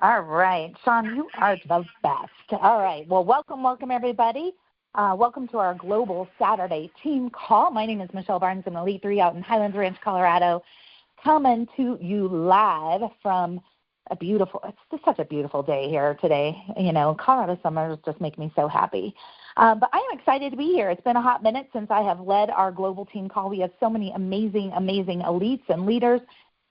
All right. Sean, you are the best. All right. Well, welcome, everybody. Welcome to our Global Saturday team call. My name is Michelle Barnes. I'm Elite 3 out in Highlands Ranch, Colorado, coming to you live from it's just such a beautiful day here today. You know, Colorado summers just make me so happy. But I am excited to be here. It's been a hot minute since I have led our global team call. We have so many amazing elites and leaders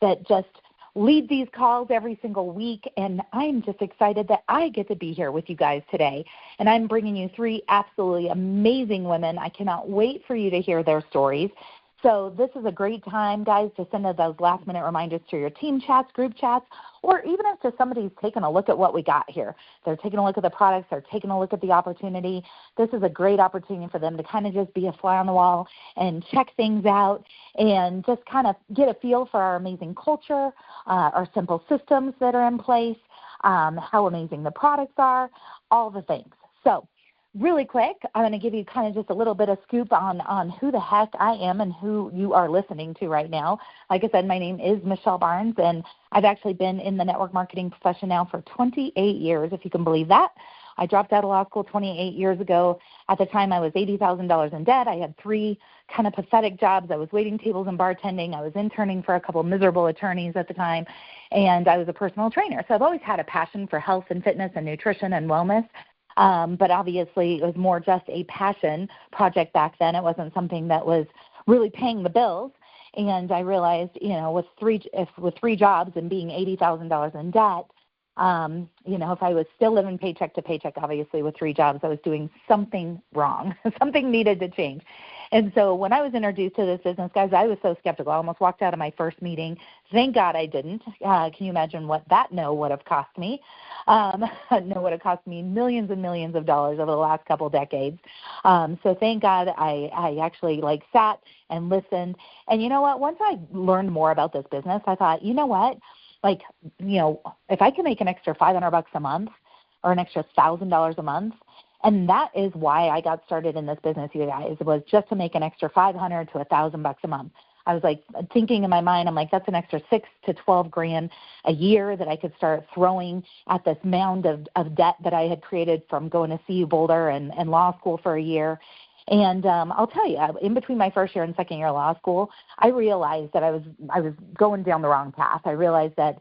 that just lead these calls every single week, and I'm just excited that I get to be here with you guys today. And I'm bringing you 3 absolutely amazing women. I cannot wait for you to hear their stories. So this is a great time, guys, to send those last-minute reminders to your team chats, group chats, or even if just somebody's taking a look at what we got here. They're taking a look at the products. They're taking a look at the opportunity. This is a great opportunity for them to kind of just be a fly on the wall and check things out and just kind of get a feel for our amazing culture, our simple systems that are in place, how amazing the products are, all the things. So really quick, I'm going to give you kind of just a little bit of scoop on who the heck I am and who you are listening to right now. Like I said, my name is Michelle Barnes, and I've actually been in the network marketing profession now for 28 years, if you can believe that. I dropped out of law school 28 years ago. At the time, I was $80,000 in debt. I had 3 kind of pathetic jobs. I was waiting tables and bartending. I was interning for a couple of miserable attorneys at the time, and I was a personal trainer. So I've always had a passion for health and fitness and nutrition and wellness. But obviously it was more just a passion project back then. It wasn't something that was really paying the bills. And I realized, you know, with 3 jobs and being $80,000 in debt, you know, if I was still living paycheck to paycheck, obviously with 3 jobs, I was doing something wrong. Something needed to change. And so when I was introduced to this business, guys, I was so skeptical. I almost walked out of my first meeting. Thank God I didn't. Can you imagine what that no would have cost me? No would have cost me millions and millions of dollars over the last couple of decades. So thank God I actually sat and listened. And you know what? Once I learned more about this business, I thought, you know what? If I can make an extra $500 a month or an extra $1,000 a month, and that is why I got started in this business, you guys, was just to make an extra $500 to $1,000 a month. I was thinking in my mind, I'm that's an extra $6 to $12 grand a year that I could start throwing at this mound of debt that I had created from going to CU Boulder and law school for a year. And I'll tell you, in between my first year and second year of law school, I realized that I was going down the wrong path. I realized that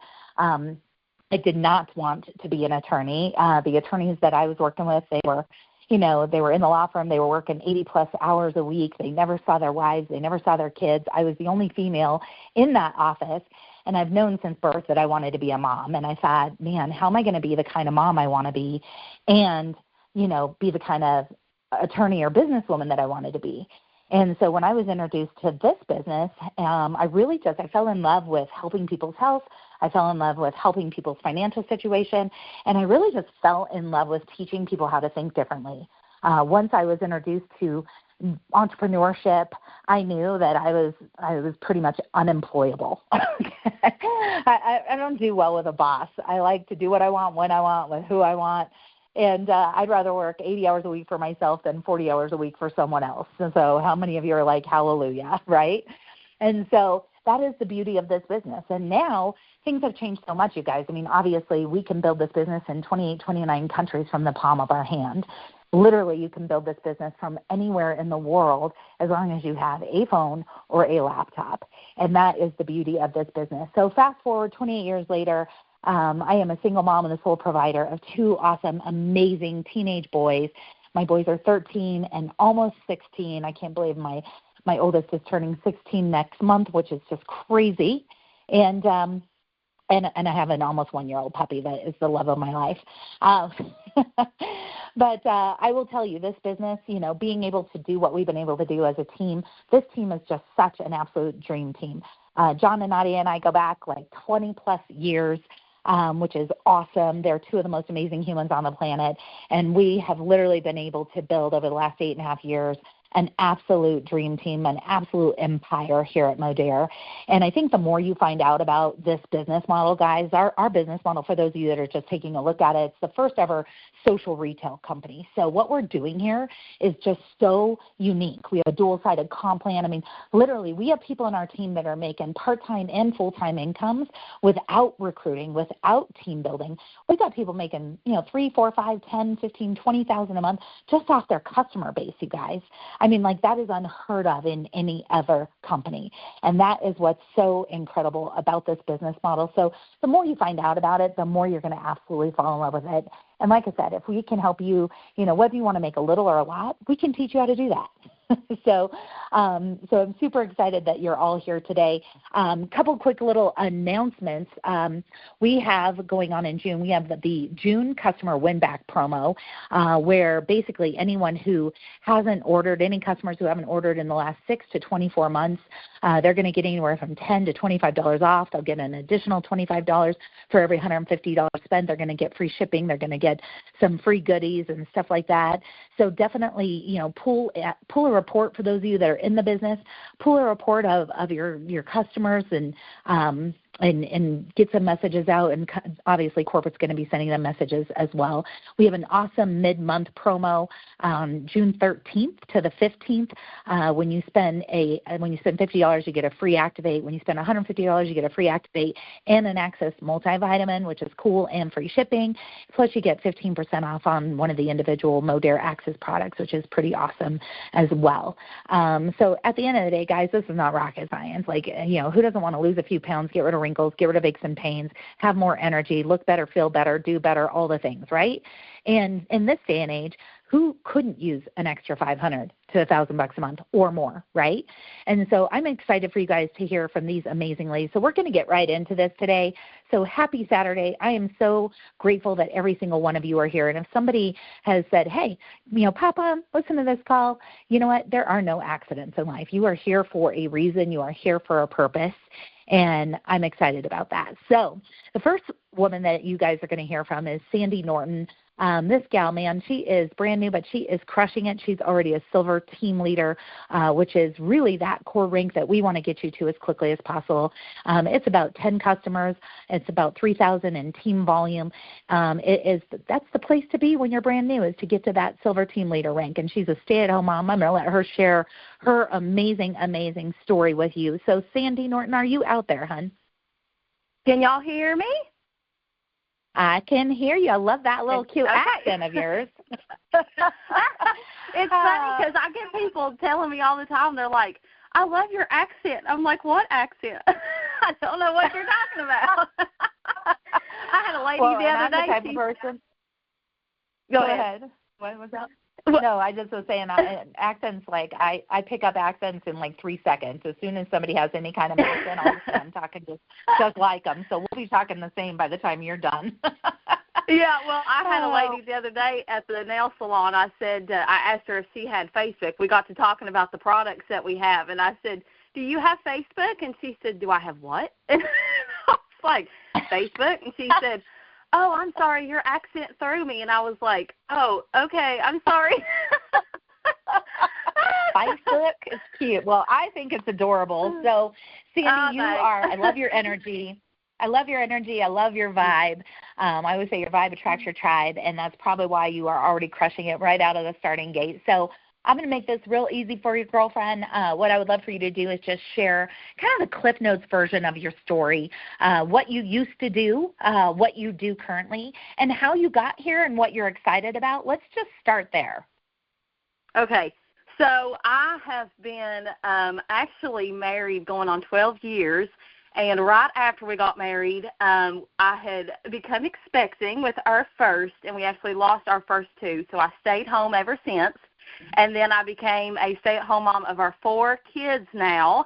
I did not want to be an attorney. The attorneys that I was working with, they were in the law firm. They were working 80-plus hours a week. They never saw their wives. They never saw their kids. I was the only female in that office, and I've known since birth that I wanted to be a mom. And I thought, man, how am I going to be the kind of mom I want to be and, be the kind of attorney or businesswoman that I wanted to be? And so when I was introduced to this business, I fell in love with helping people's health. I fell in love with helping people's financial situation, and I really just fell in love with teaching people how to think differently. Once I was introduced to entrepreneurship, I knew that I was pretty much unemployable. I don't do well with a boss. I like to do what I want, when I want, with who I want. And I'd rather work 80 hours a week for myself than 40 hours a week for someone else. And so how many of you are like, hallelujah, right? And so that is the beauty of this business. And now things have changed so much, you guys. I mean, obviously, we can build this business in 28, 29 countries from the palm of our hand. Literally, you can build this business from anywhere in the world as long as you have a phone or a laptop. And that is the beauty of this business. So fast forward 28 years later, I am a single mom and a sole provider of 2 awesome, amazing teenage boys. My boys are 13 and almost 16. I can't believe my oldest is turning 16 next month, which is just crazy. And I have an almost 1-year-old puppy that is the love of my life. But I will tell you, this business, being able to do what we've been able to do as a team, this team is just such an absolute dream team. John and Nadia and I go back 20-plus years, which is awesome. They're 2 of the most amazing humans on the planet, and we have literally been able to build over the last 8.5 years an absolute dream team, an absolute empire here at Modere. And I think the more you find out about this business model, guys, our business model, for those of you that are just taking a look at it, it's the first ever social retail company. So what we're doing here is just so unique. We have a dual-sided comp plan. I mean, literally, we have people in our team that are making part-time and full-time incomes without recruiting, without team building. We've got people making, 3, 4, 5, 10, 15, 20,000 a month just off their customer base, you guys. I mean, like, that is unheard of in any other company. And that is what's so incredible about this business model. So the more you find out about it, the more you're going to absolutely fall in love with it. And like I said, if we can help you, whether you want to make a little or a lot, we can teach you how to do that. So I'm super excited that you're all here today. Couple quick little announcements. We have going on in June, we have the June customer win-back promo, where basically anyone who hasn't ordered, any customers who haven't ordered in the last 6 to 24 months, they're going to get anywhere from $10 to $25 off. They'll get an additional $25 for every $150 spent. They're going to get free shipping. They're going to get some free goodies and stuff like that. So definitely, pull a report for those of you that are in the business. Pull a report of your customers and get some messages out, and obviously corporate's going to be sending them messages as well. We have an awesome mid-month promo June 13th to the 15th. When you spend $50, you get a free Activate. When you spend $150, you get a free Activate and an Access multivitamin, which is cool, and free shipping. Plus, you get 15% off on one of the individual Modere Access products, which is pretty awesome as well. So at the end of the day, guys, this is not rocket science. Like, who doesn't want to lose a few pounds, get rid of wrinkles, get rid of aches and pains, have more energy, look better, feel better, do better, all the things, right? And in this day and age, who couldn't use an extra $500 to $1,000 a month or more, right? And so I'm excited for you guys to hear from these amazing ladies. So we're going to get right into this today. So happy Saturday. I am so grateful that every single one of you are here. And if somebody has said, hey, Papa, listen to this call, you know what? There are no accidents in life. You are here for a reason. You are here for a purpose. And I'm excited about that. So the first woman that you guys are going to hear from is Sandy Norton. This gal, man, she is brand new, but she is crushing it. She's already a silver team leader, which is really that core rank that we want to get you to as quickly as possible. It's about 10 customers. It's about 3,000 in team volume. That's the place to be when you're brand new, is to get to that silver team leader rank. And she's a stay-at-home mom. I'm going to let her share her amazing, amazing story with you. So, Sandy Norton, are you out there, hon? Can y'all hear me? I can hear you. I love that little cute accent of yours. It's funny because I get people telling me all the time, they're like, I love your accent. I'm like, what accent? I don't know what you're talking about. I had a lady the other day. The type of person. Go ahead. What was that? No, I just was saying accents, like I pick up accents in like 3 seconds. As soon as somebody has any kind of accent, all of a sudden I'm talking just like them. So we'll be talking the same by the time you're done. Yeah, well, I had a lady the other day at the nail salon. I said, I asked her if she had Facebook. We got to talking about the products that we have, and I said, do you have Facebook? And she said, do I have what? And I was like, Facebook? And she said, oh, I'm sorry, your accent threw me. And I was like, oh, okay, I'm sorry. Facebook is cute. Well, I think it's adorable. So, Sandy, I love your energy. I love your energy. I love your vibe. I always say your vibe attracts your tribe, and that's probably why you are already crushing it right out of the starting gate. So I'm going to make this real easy for you, girlfriend. What I would love for you to do is just share kind of the Cliff Notes version of your story, what you used to do, what you do currently, and how you got here and what you're excited about. Let's just start there. Okay. So I have been actually married going on 12 years, and right after we got married, I had become expecting with our first, and we actually lost our first two, so I stayed home ever since. And then I became a stay-at-home mom of our 4 kids now.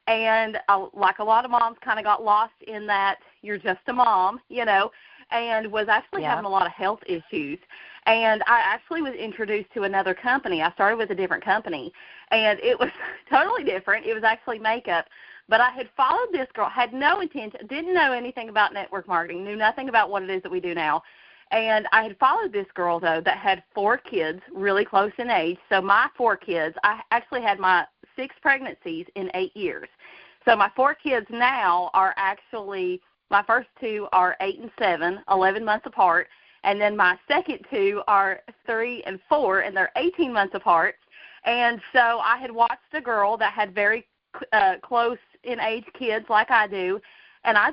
And like a lot of moms, kind of got lost in that you're just a mom, and was actually having a lot of health issues. And I actually was introduced to another company. I started with a different company, and it was totally different. It was actually makeup. But I had followed this girl, had no intention, didn't know anything about network marketing, knew nothing about what it is that we do now. And I had followed this girl, though, that had 4 kids really close in age. So my 4 kids, I actually had my 6 pregnancies in 8 years. So my 4 kids now are actually, my first 2 are 8 and 7, 11 months apart. And then my second 2 are 3 and 4, and they're 18 months apart. And so I had watched a girl that had very close in age kids like I do, and I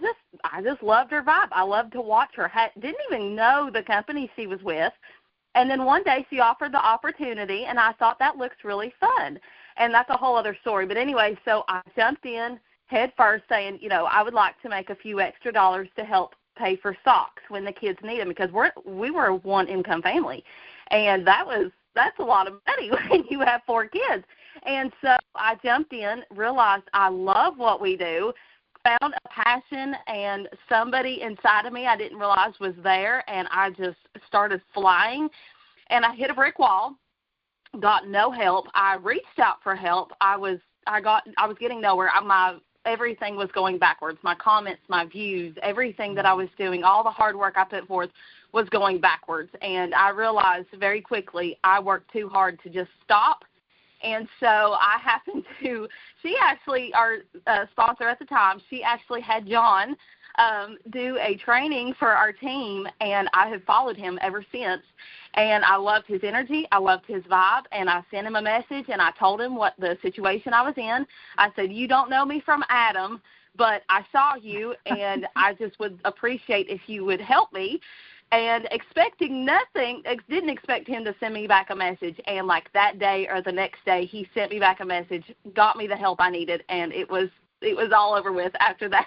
just loved her vibe. I loved to watch her. Didn't even know the company she was with. And then one day she offered the opportunity, and I thought that looks really fun. And that's a whole other story. But anyway, so I jumped in head first saying, I would like to make a few extra dollars to help pay for socks when the kids need them, because we were a one-income family. And that's a lot of money when you have 4 kids. And so I jumped in, realized I love what we do, found a passion and somebody inside of me I didn't realize was there, and I just started flying. And I hit a brick wall, got no help. I reached out for help. I was getting nowhere. Everything was going backwards. My comments, my views, everything that I was doing, all the hard work I put forth was going backwards. And I realized very quickly I worked too hard to just stop. And so I happened to, she actually, our sponsor at the time, she actually had John do a training for our team, and I have followed him ever since. And I loved his energy. I loved his vibe. And I sent him a message, and I told him what the situation I was in. I said, you don't know me from Adam, but I saw you, and I just would appreciate if you would help me. And expecting nothing, didn't expect him to send me back a message. And like that day or the next day, he sent me back a message, got me the help I needed, and it was all over with after that.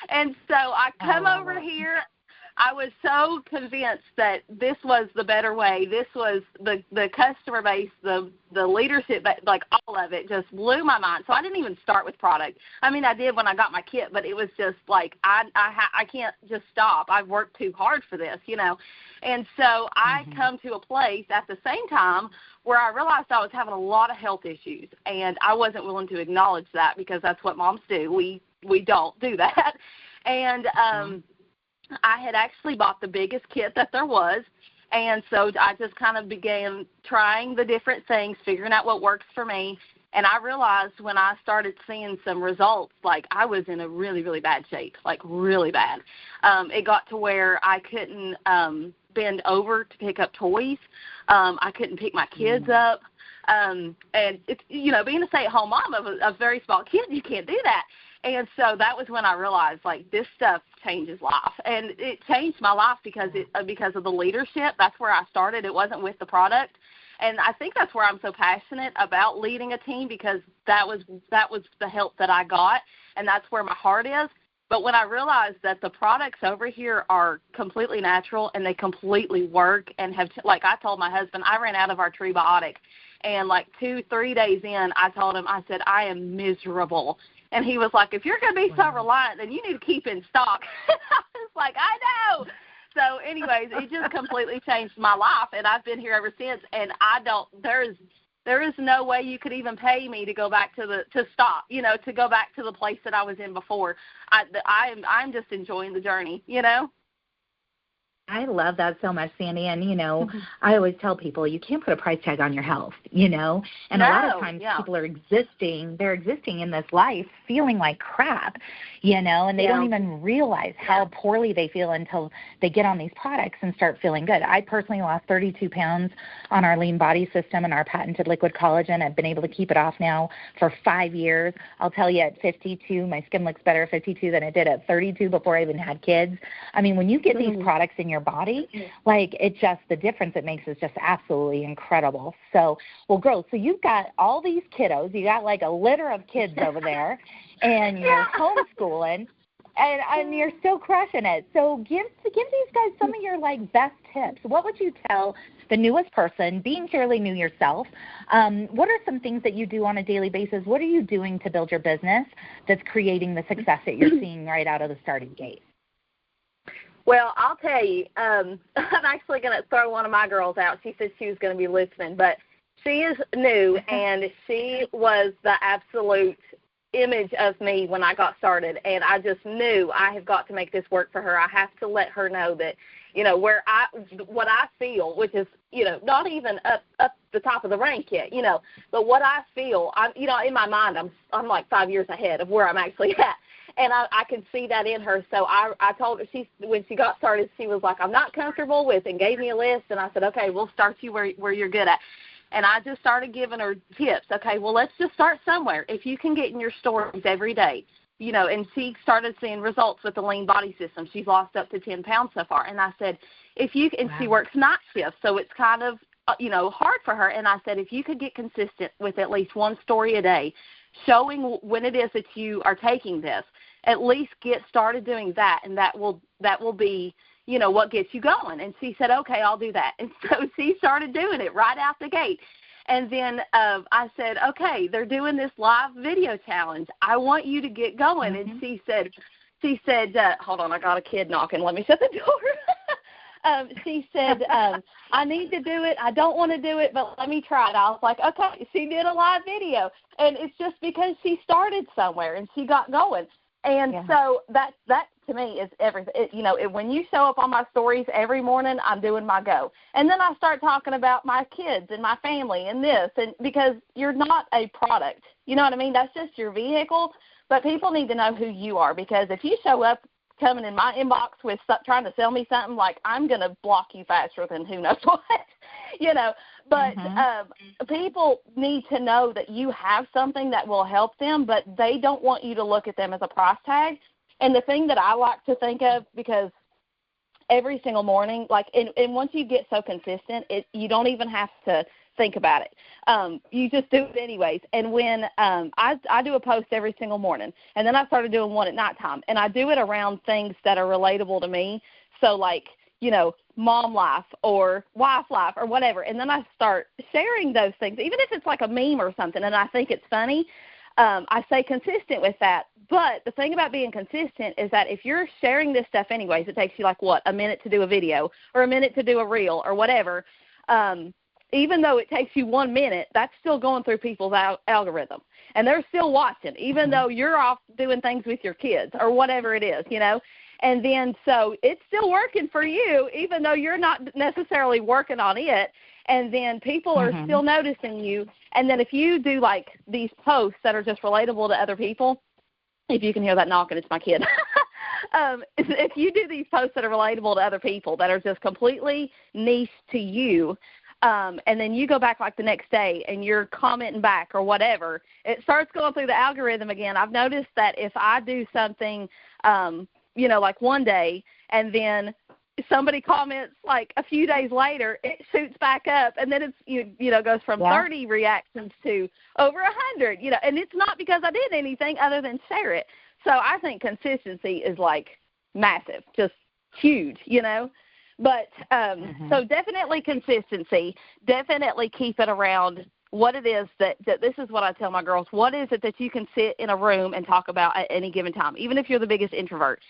And so I come over here. I was so convinced that this was the better way. This was the customer base, the leadership, like all of it just blew my mind. So I didn't even start with product. I mean, I did when I got my kit, but it was just like I can't just stop. I've worked too hard for this, And so I come to a place at the same time where I realized I was having a lot of health issues, and I wasn't willing to acknowledge that because that's what moms do. We don't do that. And I had actually bought the biggest kit that there was, and so I just kind of began trying the different things, figuring out what works for me, and I realized when I started seeing some results, like I was in a really, really bad shape, like really bad. It got to where I couldn't bend over to pick up toys. I couldn't pick my kids up. And, it's, being a stay-at-home mom of a very small kid, you can't do that. And so that was when I realized, like, this stuff changes life. And it changed my life because of the leadership. That's where I started. It wasn't with the product. And I think that's where I'm so passionate about leading a team, because that was the help that I got, and that's where my heart is. But when I realized that the products over here are completely natural and they completely work and have, like I told my husband, I ran out of our Trebiotic. And like 2-3 days in, I told him, I said, I am miserable. And he was like, if you're going to be so reliant, then you need to keep in stock. I was like, I know. So anyways, it just completely changed my life, and I've been here ever since. And there is no way you could even pay me to go back to go back to the place that I was in before. I'm just enjoying the journey, I love that so much, Sandy. And, I always tell people you can't put a price tag on your health, And a lot of times people are they're existing in this life feeling like crap, and they don't even realize how poorly they feel until they get on these products and start feeling good. I personally lost 32 pounds on our lean body system and our patented liquid collagen. I've been able to keep it off now for 5 years. I'll tell you, at 52, my skin looks better at 52 than it did at 32 before I even had kids. I mean, when you get these products in your body, like the difference it makes is just absolutely incredible. So, well, girls, so you've got all these kiddos. You got like a litter of kids over there, and you're homeschooling, and you're still crushing it. So give these guys some of your like best tips. What would you tell the newest person, being fairly new yourself? What are some things that you do on a daily basis? What are you doing to build your business that's creating the success that you're seeing right out of the starting gate? Well, I'll tell you, I'm actually going to throw one of my girls out. She said she was going to be listening, but she is new, and she was the absolute image of me when I got started, and I just knew I have got to make this work for her. I have to let her know that, you know, what I feel, which is, you know, not even up the top of the rank yet, you know, but what I feel, you know, in my mind, I'm like 5 years ahead of where I'm actually at. And I can see that in her. So I told her, when she got started, she was like, I'm not comfortable with, and gave me a list. And I said, okay, we'll start you where you're good at. And I just started giving her tips. Okay, well, let's just start somewhere. If you can get in your stories every day, you know, and she started seeing results with the lean body system. She's lost up to 10 pounds so far. And I said, and she works night shifts, so it's kind of, you know, hard for her. And I said, if you could get consistent with at least one story a day, showing when it is that you are taking this, at least get started doing that, and that will be, you know, what gets you going. And she said, okay, I'll do that. And so she started doing it right out the gate. And then I said, okay, they're doing this live video challenge. I want you to get going. Mm-hmm. And she said, hold on, I got a kid knocking. Let me shut the door. She said, I need to do it. I don't want to do it, but let me try it. I was like, okay. She did a live video. And it's just because she started somewhere and she got going. And so that to me is everything. You know, when you show up on my stories every morning, I'm doing my go. And then I start talking about my kids and my family and this, and because you're not a product. You know what I mean? That's just your vehicle. But people need to know who you are, because if you show up coming in my inbox with trying to sell me something, like, I'm going to block you faster than who knows what, you know. But people need to know that you have something that will help them, but they don't want you to look at them as a price tag. And the thing that I like to think of, because every single morning, like, and once you get so consistent, you don't even have to think about it. You just do it anyways. And when I do a post every single morning, and then I started doing one at nighttime, and I do it around things that are relatable to me. So, like, you know, mom life or wife life or whatever. And then I start sharing those things, even if it's like a meme or something, and I think it's funny. I stay consistent with that. But the thing about being consistent is that if you're sharing this stuff anyways, it takes you like, a minute to do a video or a minute to do a reel or whatever. Even though it takes you 1 minute, that's still going through people's algorithm. And they're still watching, even though you're off doing things with your kids or whatever it is, you know. And then so it's still working for you, even though you're not necessarily working on it. And then people are still noticing you. And then if you do, like, these posts that are just relatable to other people, if you can hear that knocking, it's my kid. If you do these posts that are relatable to other people, that are just completely niche to you, and then you go back, like, the next day and you're commenting back or whatever, it starts going through the algorithm again. I've noticed that if I do something, you know, like one day, and then somebody comments like a few days later, it shoots back up, and then it's, you know, goes from 30 reactions to over 100, you know, and it's not because I did anything other than share it. So I think consistency is, like, massive, just huge, you know. But so definitely consistency, definitely keep it around what it is that this is what I tell my girls. What is it that you can sit in a room and talk about at any given time, even if you're the biggest introvert?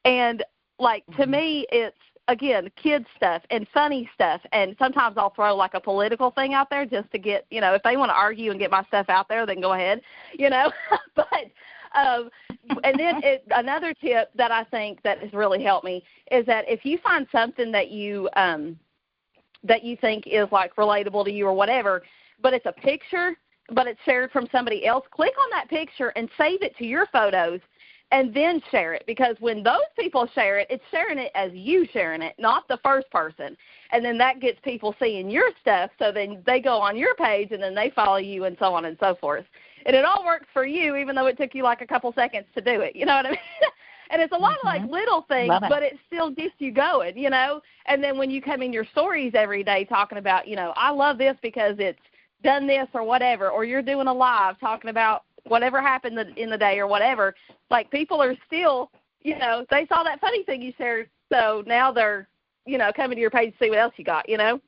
And, like, to me, it's, again, kid stuff and funny stuff. And sometimes I'll throw, like, a political thing out there just to get, you know, if they want to argue and get my stuff out there, then go ahead, you know. But and then another tip that I think that has really helped me is that if you find something that you think is, like, relatable to you or whatever, but it's a picture, but it's shared from somebody else, click on that picture and save it to your photos and then share it. Because when those people share it, it's sharing it as you sharing it, not the first person. And then that gets people seeing your stuff, so then they go on your page and then they follow you and so on and so forth. And it all works for you, even though it took you like a couple seconds to do it. You know what I mean? And it's a lot of, like, little things, but it still gets you going, you know. And then when you come in your stories every day talking about, you know, I love this because it's done this or whatever, or you're doing a live talking about whatever happened in the day or whatever, like, people are still, you know, they saw that funny thing you shared, so now they're, you know, coming to your page to see what else you got, you know.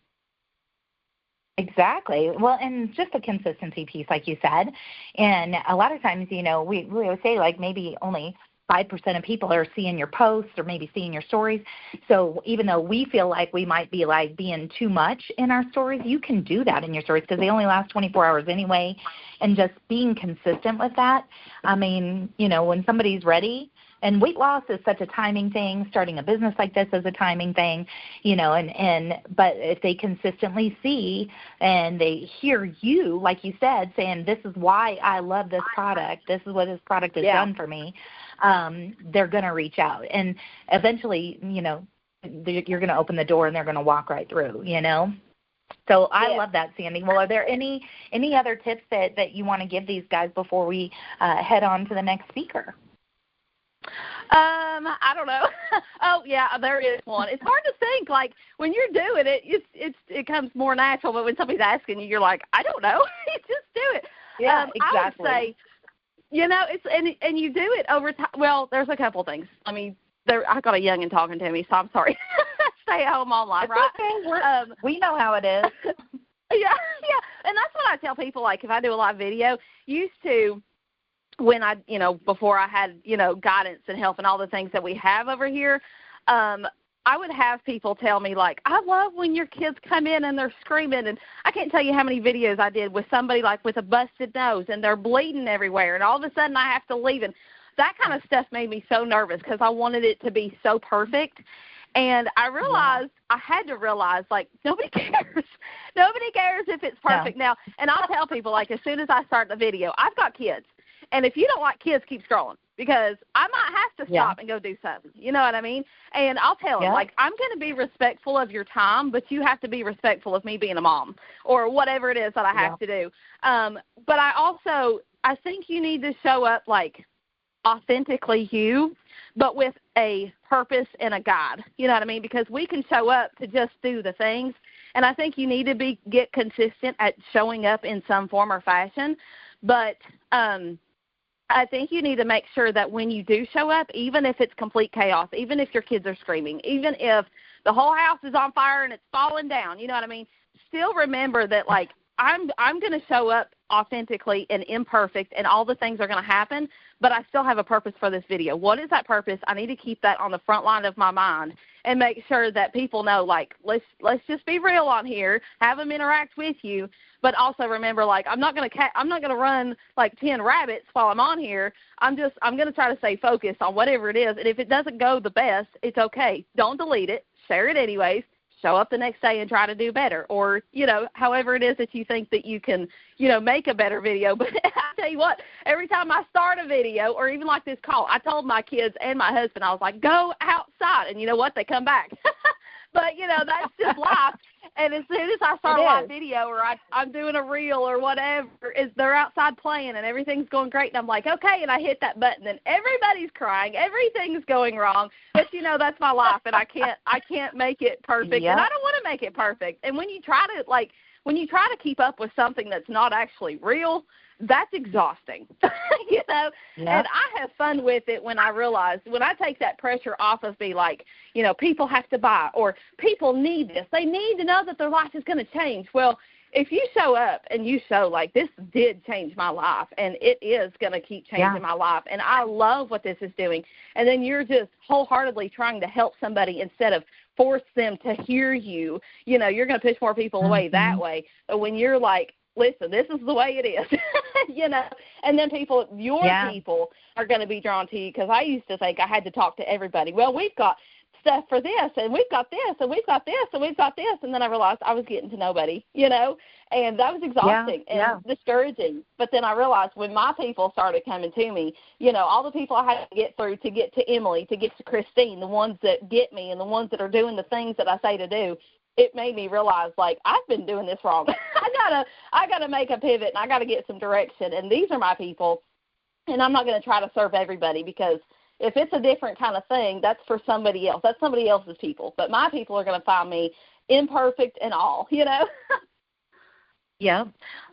Exactly. Well, and just the consistency piece, like you said, and a lot of times, you know, we always say, like, maybe only 5% of people are seeing your posts or maybe seeing your stories. So even though we feel like we might be like being too much in our stories, you can do that in your stories because they only last 24 hours anyway. And just being consistent with that, I mean, you know, when somebody's ready, and weight loss is such a timing thing. Starting a business like this is a timing thing, you know, but if they consistently see and they hear you, like you said, saying, this is why I love this product, this is what this product has done for me, they're going to reach out. And eventually, you know, you're going to open the door and they're going to walk right through, you know. So I love that, Sandy. Well, are there any other tips that you want to give these guys before we head on to the next speaker? I don't know. Oh, yeah, there is one. It's hard to think. Like, when you're doing it, it comes more natural. But when somebody's asking you, you're like, I don't know. Just do it. Yeah, exactly. I would say, you know, and you do it over time. Well, there's a couple things. I mean, I got a youngin talking to me, so I'm sorry. Stay at home online, it's right? Okay. We know how it is. Yeah. And that's what I tell people, like, if I do a live video, used to, when I, you know, before I had, you know, guidance and help and all the things that we have over here, I would have people tell me, like, I love when your kids come in and they're screaming. And I can't tell you how many videos I did with somebody, like, with a busted nose and they're bleeding everywhere. And all of a sudden I have to leave. And that kind of stuff made me so nervous because I wanted it to be so perfect. And I realized, I had to realize, like, nobody cares. Nobody cares if it's perfect. Now, and I'll tell people, like, as soon as I start the video, I've got kids. And if you don't like kids, keep scrolling because I might have to stop and go do something. You know what I mean? And I'll tell them, like, I'm going to be respectful of your time, but you have to be respectful of me being a mom or whatever it is that I have to do. But I think you need to show up, like, authentically you, but with a purpose and a guide. You know what I mean? Because we can show up to just do the things. And I think you need to get consistent at showing up in some form or fashion. But I think you need to make sure that when you do show up, even if it's complete chaos, even if your kids are screaming, even if the whole house is on fire and it's falling down, you know what I mean? Still remember that, like, I'm going to show up authentically and imperfect and all the things are going to happen, but I still have a purpose for this video. What is that purpose? I need to keep that on the front line of my mind and make sure that people know, like, let's just be real on here, have them interact with you, but also remember, like, I'm not going to run like 10 rabbits while I'm on here. I'm going to try to stay focused on whatever it is, and if it doesn't go the best, it's okay. Don't delete it. Share it anyways. Show up the next day and try to do better, or, you know, however it is that you think that you can, you know, make a better video. But I tell you what, every time I start a video or even like this call, I told my kids and my husband, I was like, go outside. And you know what? They come back. But, you know, that's just life. And as soon as I start a live video or I'm doing a reel or whatever, they're outside playing and everything's going great. And I'm like, okay, and I hit that button and everybody's crying. Everything's going wrong. But, you know, that's my life, and I can't make it perfect. And I don't want to make it perfect. And when you try to keep up with something that's not actually real, that's exhausting, you know. And I have fun with it when I realize, when I take that pressure off of me, like, you know, people have to buy or people need this. They need to know that their life is going to change. Well, if you show up and you show, like, this did change my life and it is going to keep changing my life and I love what this is doing, and then you're just wholeheartedly trying to help somebody instead of force them to hear you, you know, you're going to push more people away that way. But when you're like, listen, this is the way it is, you know, and then people are going to be drawn to you, because I used to think I had to talk to everybody. Well, we've got stuff for this, and we've got this, and we've got this, and we've got this, and then I realized I was getting to nobody, you know, and that was exhausting and discouraging. But then I realized when my people started coming to me, you know, all the people I had to get through to get to Emily, to get to Christine, the ones that get me and the ones that are doing the things that I say to do, it made me realize, like, I've been doing this wrong. I gotta make a pivot, and I gotta get some direction. And these are my people, and I'm not going to try to serve everybody, because if it's a different kind of thing, that's for somebody else. That's somebody else's people. But my people are going to find me imperfect and all, you know. Yeah.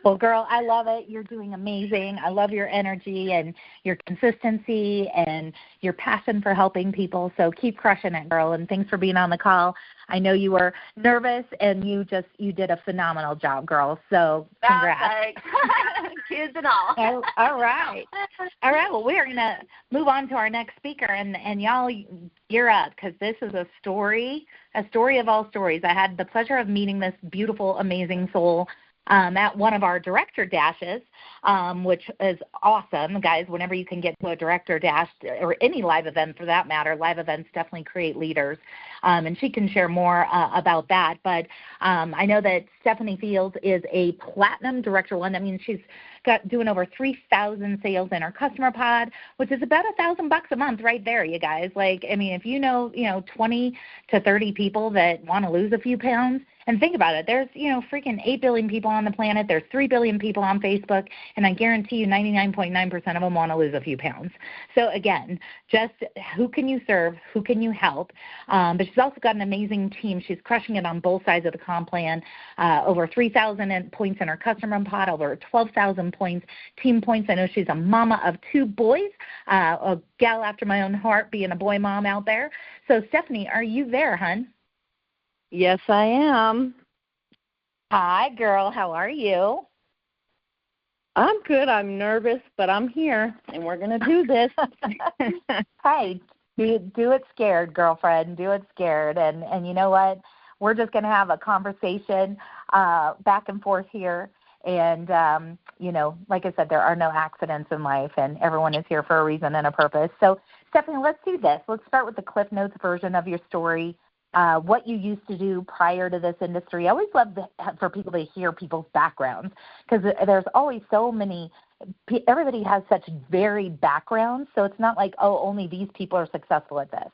Well, girl, I love it. You're doing amazing. I love your energy and your consistency and your passion for helping people. So keep crushing it, girl. And thanks for being on the call. I know you were nervous, and you did a phenomenal job, girl. So congrats. Thanks. kids and all. Oh, all right. All right. Well, we're going to move on to our next speaker, and y'all gear up because this is a story of all stories. I had the pleasure of meeting this beautiful, amazing soul at one of our director dashes, which is awesome, guys. Whenever you can get to a director dash or any live event for that matter, live events definitely create leaders, and she can share more about that. But I know that Stefanie Fields is a platinum director one. That means she's doing over 3,000 sales in her customer pod, which is about $1,000 a month right there, you guys. Like, I mean, if you know 20 to 30 people that want to lose a few pounds, and think about it, there's, freaking 8 billion people on the planet. There's 3 billion people on Facebook, and I guarantee you 99.9% of them want to lose a few pounds. So, again, just who can you serve? Who can you help? But she's also got an amazing team. She's crushing it on both sides of the comp plan. Over 3,000 points in her customer pod, over 12,000 points, team points. I know she's a mama of 2 boys, a gal after my own heart, being a boy mom out there. So, Stefanie, are you there, hun? Yes, I am. Hi, girl. How are you? I'm good. I'm nervous, but I'm here, and we're going to do this. Hey, do it scared, girlfriend. Do it scared. And you know what? We're just going to have a conversation back and forth here. And, like I said, there are no accidents in life, and everyone is here for a reason and a purpose. So, Stefanie, let's do this. Let's start with the Cliff Notes version of your story. What you used to do prior to this industry. I always love for people to hear people's backgrounds because there's always so many. Everybody has such varied backgrounds, so it's not like, oh, only these people are successful at this.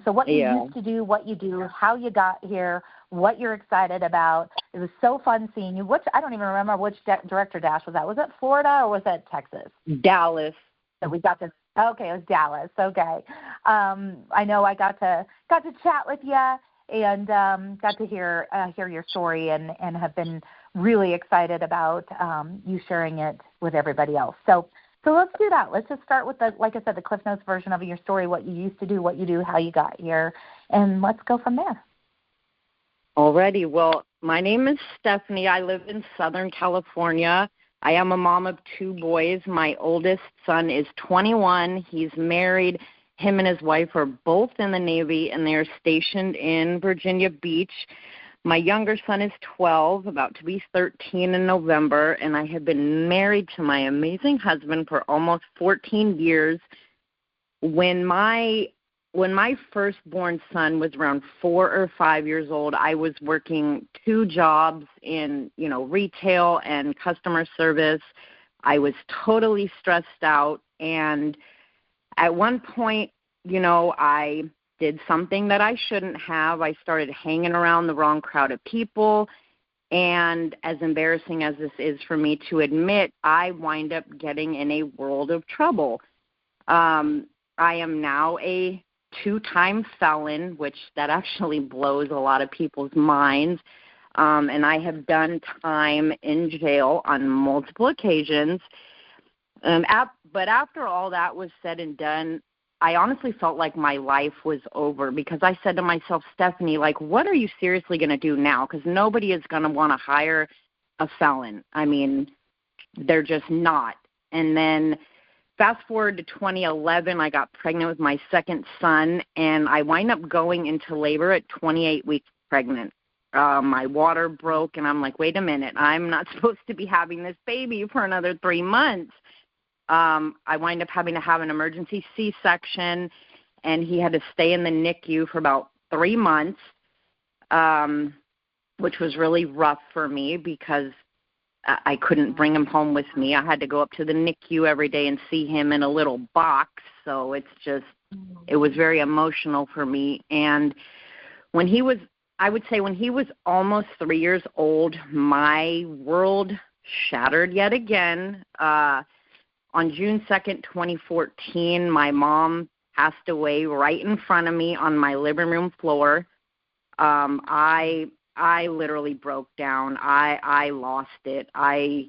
So what you used to do, what you do, how you got here, what you're excited about. It was so fun seeing you. I don't even remember which director dash was that. Was it Florida or was that Texas? Dallas. So we got to. Okay, it was Dallas. Okay, I know I got to chat with you and got to hear your story and have been really excited about you sharing it with everybody else. So let's do that. Let's just start with like I said, the Cliff Notes version of your story, what you used to do, what you do, how you got here, and let's go from there. Alrighty. Well, my name is Stefanie. I live in Southern California. I am a mom of 2 boys. My oldest son is 21. He's married. Him and his wife are both in the Navy, and they're stationed in Virginia Beach. My younger son is 12, about to be 13 in November, and I have been married to my amazing husband for almost 14 years. When my firstborn son was around 4 or 5 years old, I was working 2 jobs in, retail and customer service. I was totally stressed out. And at one point, I did something that I shouldn't have. I started hanging around the wrong crowd of people. And as embarrassing as this is for me to admit, I wind up getting in a world of trouble. I am now a 2-time felon, which that actually blows a lot of people's minds. And I have done time in jail on multiple occasions. But after all that was said and done, I honestly felt like my life was over because I said to myself, Stefanie, like, what are you seriously going to do now? Because nobody is going to want to hire a felon. I mean, they're just not. And then fast forward to 2011, I got pregnant with my second son, and I wind up going into labor at 28 weeks pregnant. My water broke, and I'm like, wait a minute, I'm not supposed to be having this baby for another 3 months. I wind up having to have an emergency C-section, and he had to stay in the NICU for about 3 months, which was really rough for me because I couldn't bring him home with me. I had to go up to the NICU every day and see him in a little box. So it was very emotional for me. And when he was almost 3 years old, my world shattered yet again. On June 2nd, 2014, my mom passed away right in front of me on my living room floor. I literally broke down. I lost it. I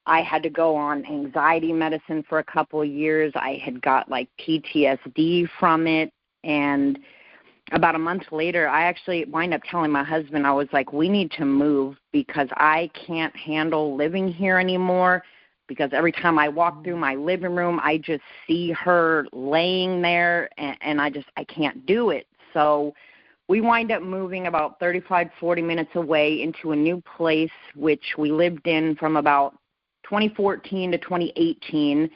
had to go on anxiety medicine for a couple of years. I had got like PTSD from it. And about a month later, I actually wind up telling my husband, I was like, we need to move because I can't handle living here anymore. because every time I walk through my living room, I just see her laying there, and I can't do it. So we wind up moving about 35, 40 minutes away into a new place, which we lived in from about 2014 to 2018.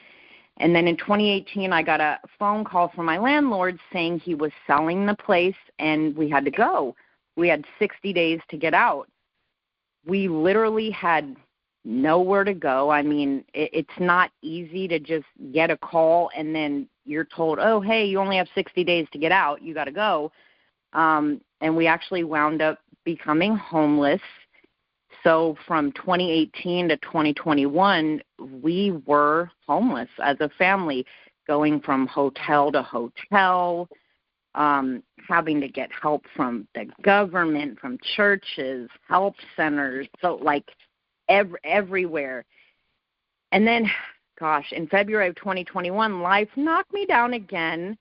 And then in 2018, I got a phone call from my landlord saying he was selling the place and we had to go. We had 60 days to get out. We literally had nowhere to go. I mean, it's not easy to just get a call and then you're told, oh, hey, you only have 60 days to get out. You got to go. And we actually wound up becoming homeless. So from 2018 to 2021, we were homeless as a family, going from hotel to hotel, having to get help from the government, from churches, help centers, so like everywhere. And then, gosh, in February of 2021, life knocked me down again,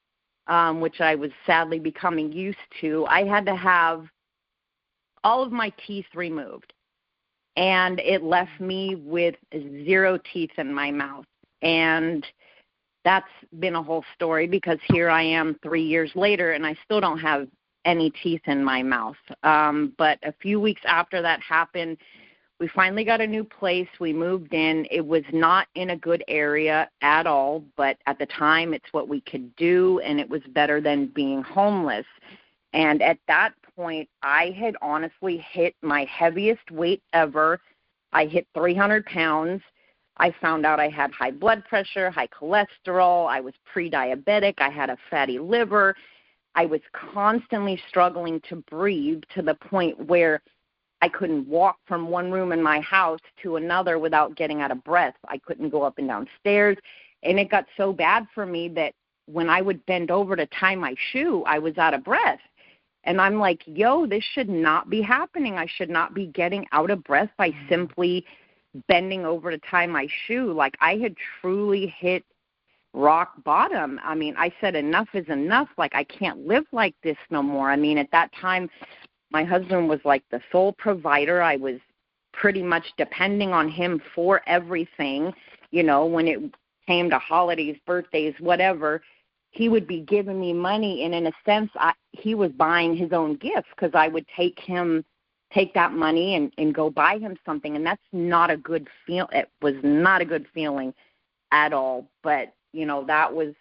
which I was sadly becoming used to. I had to have all of my teeth removed, and it left me with 0 teeth in my mouth. And that's been a whole story, because here I am 3 years later, and I still don't have any teeth in my mouth. But a few weeks after that happened, we finally got a new place. We moved in. It was not in a good area at all, but at the time it's what we could do, and it was better than being homeless. And at that point, I had honestly hit my heaviest weight ever. I hit 300 pounds. I found out I had high blood pressure, high cholesterol. I was pre-diabetic. I had a fatty liver. I was constantly struggling to breathe, to the point where I couldn't walk from one room in my house to another without getting out of breath. I couldn't go up and down stairs. And it got so bad for me that when I would bend over to tie my shoe, I was out of breath. And I'm like, yo, this should not be happening. I should not be getting out of breath by simply bending over to tie my shoe. Like, I had truly hit rock bottom. I mean, I said enough is enough. Like, I can't live like this no more. I mean, at that time, my husband was like the sole provider. I was pretty much depending on him for everything. You know, when it came to holidays, birthdays, whatever, he would be giving me money, and in a sense, he was buying his own gifts, because I would take that money and go buy him something, and that's not a good feel. It was not a good feeling at all. But you know, that was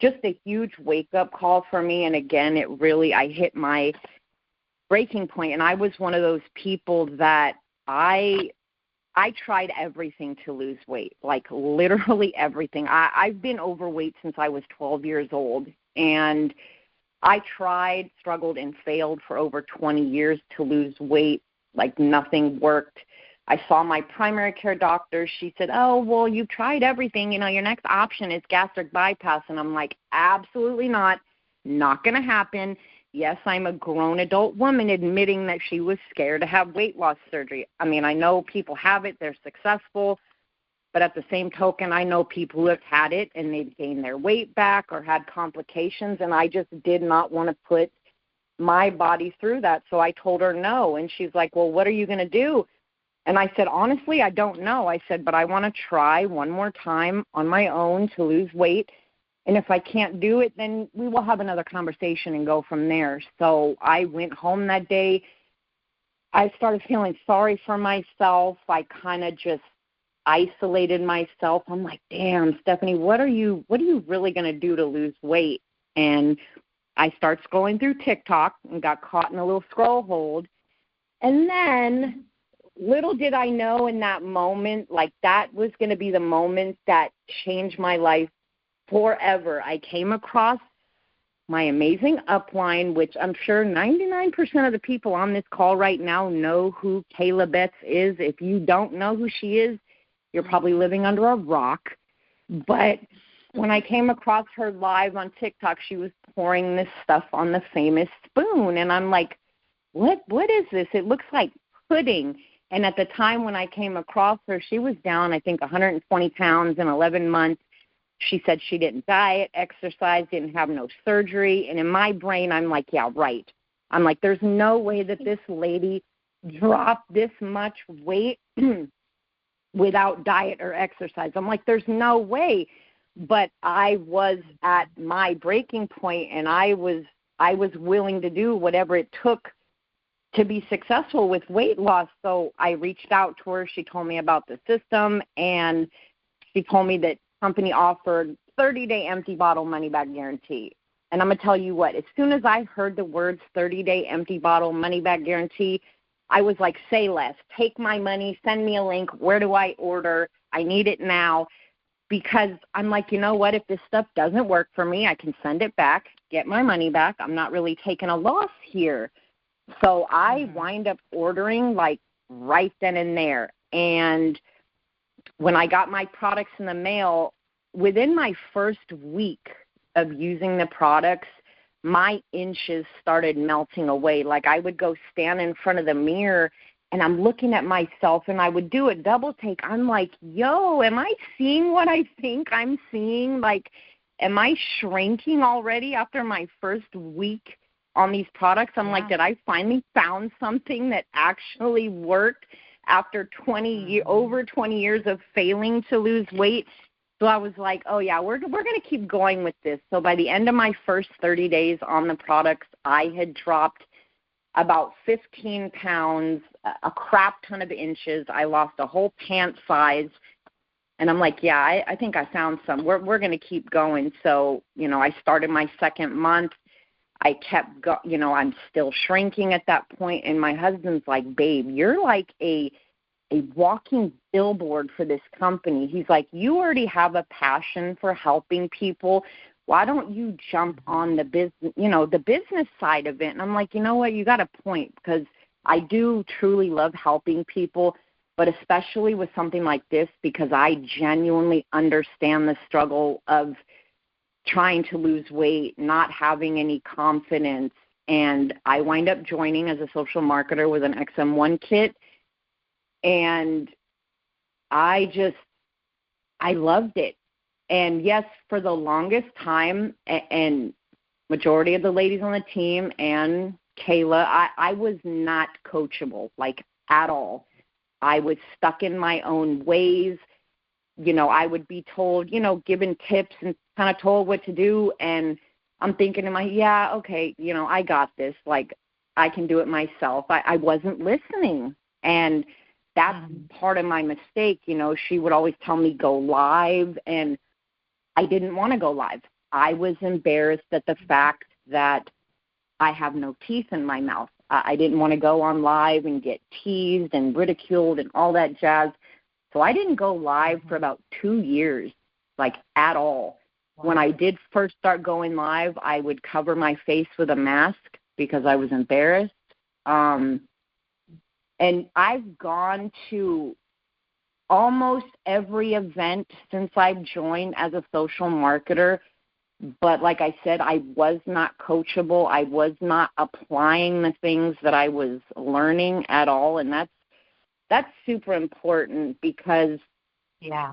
just a huge wake-up call for me. And again, I hit my breaking point, and I was one of those people that I tried everything to lose weight, like literally everything. I've been overweight since I was 12 years old, and I tried, struggled, and failed for over 20 years to lose weight. Like, nothing worked. I saw my primary care doctor. She said, oh, well, you've tried everything. You know, your next option is gastric bypass. And I'm like, absolutely not going to happen. Yes, I'm a grown adult woman admitting that she was scared to have weight loss surgery. I mean, I know people have it, they're successful, but at the same token, I know people who have had it and they've gained their weight back or had complications, and I just did not want to put my body through that. So I told her no, and she's like, well, what are you going to do? And I said, honestly, I don't know. I said, but I want to try one more time on my own to lose weight. And if I can't do it, then we will have another conversation and go from there. So I went home that day. I started feeling sorry for myself. I kind of just isolated myself. I'm like, damn, Stefanie, what are you really going to do to lose weight? And I start scrolling through TikTok and got caught in a little scroll hold. And then little did I know in that moment, like, that was going to be the moment that changed my life forever. I came across my amazing upline, which I'm sure 99% of the people on this call right now know who Kayla Betts is. If you don't know who she is, you're probably living under a rock. But when I came across her live on TikTok, she was pouring this stuff on the famous spoon. And I'm like, what is this? It looks like pudding. And at the time when I came across her, she was down, I think, 120 pounds in 11 months. She said she didn't diet, exercise, didn't have no surgery. And in my brain, I'm like, yeah, right. I'm like, there's no way that this lady dropped this much weight without diet or exercise. I'm like, there's no way. But I was at my breaking point, and I was willing to do whatever it took to be successful with weight loss. So I reached out to her. She told me about the system, and she told me that company offered 30-day empty bottle money-back guarantee. And I'm going to tell you what, as soon as I heard the words 30-day empty bottle money-back guarantee, I was like, say less. Take my money. Send me a link. Where do I order? I need it now. Because I'm like, you know what, if this stuff doesn't work for me, I can send it back, get my money back. I'm not really taking a loss here. So I wind up ordering like right then and there. And when I got my products in the mail, within my first week of using the products, my inches started melting away. Like I would go stand in front of the mirror and I'm looking at myself, and I would do a double take. I'm like, yo, am I seeing what I think I'm seeing? Like, am I shrinking already after my first week on these products? I'm like, did I finally found something that actually worked after over 20 years of failing to lose weight? So I was like, oh, yeah, we're going to keep going with this. So by the end of my first 30 days on the products, I had dropped about 15 pounds, a crap ton of inches. I lost a whole pant size. And I'm like, yeah, I think I found some. We're going to keep going. So, I started my second month. I kept I'm still shrinking at that point. And my husband's like, babe, you're like a walking billboard for this company. He's like, you already have a passion for helping people. Why don't you jump on the business, the business side of it? And I'm like, you know what, you got a point, because I do truly love helping people, but especially with something like this, because I genuinely understand the struggle of trying to lose weight, not having any confidence. And I wind up joining as a social marketer with an XM1 kit. And I loved it. And yes, for the longest time, and majority of the ladies on the team and Kayla, I was not coachable, like at all. I was stuck in my own ways. I would be told, given tips and kind of told what to do. And I'm thinking to myself, yeah, okay, I got this. Like, I can do it myself. I wasn't listening. And that's part of my mistake. She would always tell me go live, and I didn't want to go live. I was embarrassed at the fact that I have no teeth in my mouth. I didn't want to go on live and get teased and ridiculed and all that jazz. So I didn't go live for about 2 years, like at all. When I did first start going live, I would cover my face with a mask because I was embarrassed. And I've gone to almost every event since I've joined as a social marketer. But like I said, I was not coachable. I was not applying the things that I was learning at all. And that's super important, because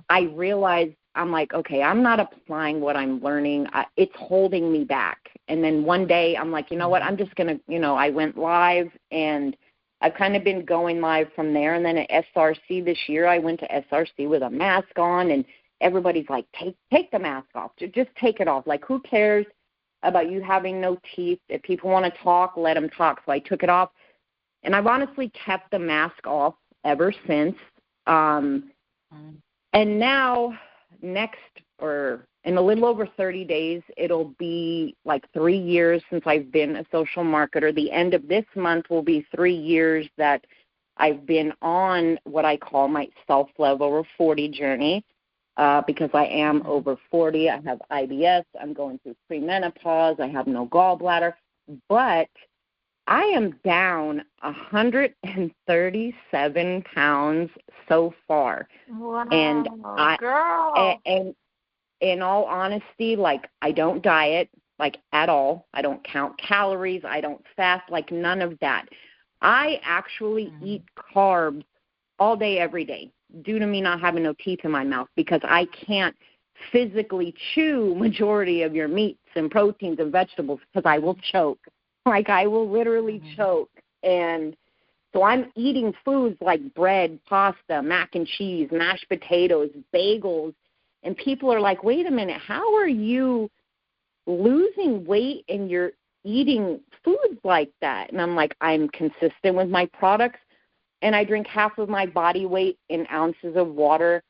I realized, I'm like, okay, I'm not applying what I'm learning. It's holding me back. And then one day I'm like, you know what, I'm just going to, I went live, and I've kind of been going live from there. And then at SRC this year, I went to SRC with a mask on, and everybody's like, take the mask off. Just take it off. Like, who cares about you having no teeth? If people want to talk, let them talk. So I took it off. And I've honestly kept the mask off ever since. And now in a little over 30 days, it'll be like 3 years since I've been a social marketer. The end of this month will be 3 years that I've been on what I call my self-love over 40 journey, because I am over 40. I have IBS. I'm going through premenopause. I have no gallbladder. But I am down 137 pounds so far. Wow, and girl. And in all honesty, like, I don't diet, like, at all. I don't count calories. I don't fast, like, none of that. I actually eat carbs all day, every day, due to me not having no teeth in my mouth, because I can't physically chew majority of your meats and proteins and vegetables, because I will choke. Like, I will literally choke. And So I'm eating foods like bread, pasta, mac and cheese, mashed potatoes, bagels, and people are like, wait a minute, how are you losing weight and you're eating foods like that? And I'm like, I'm consistent with my products, and I drink half of my body weight in ounces of water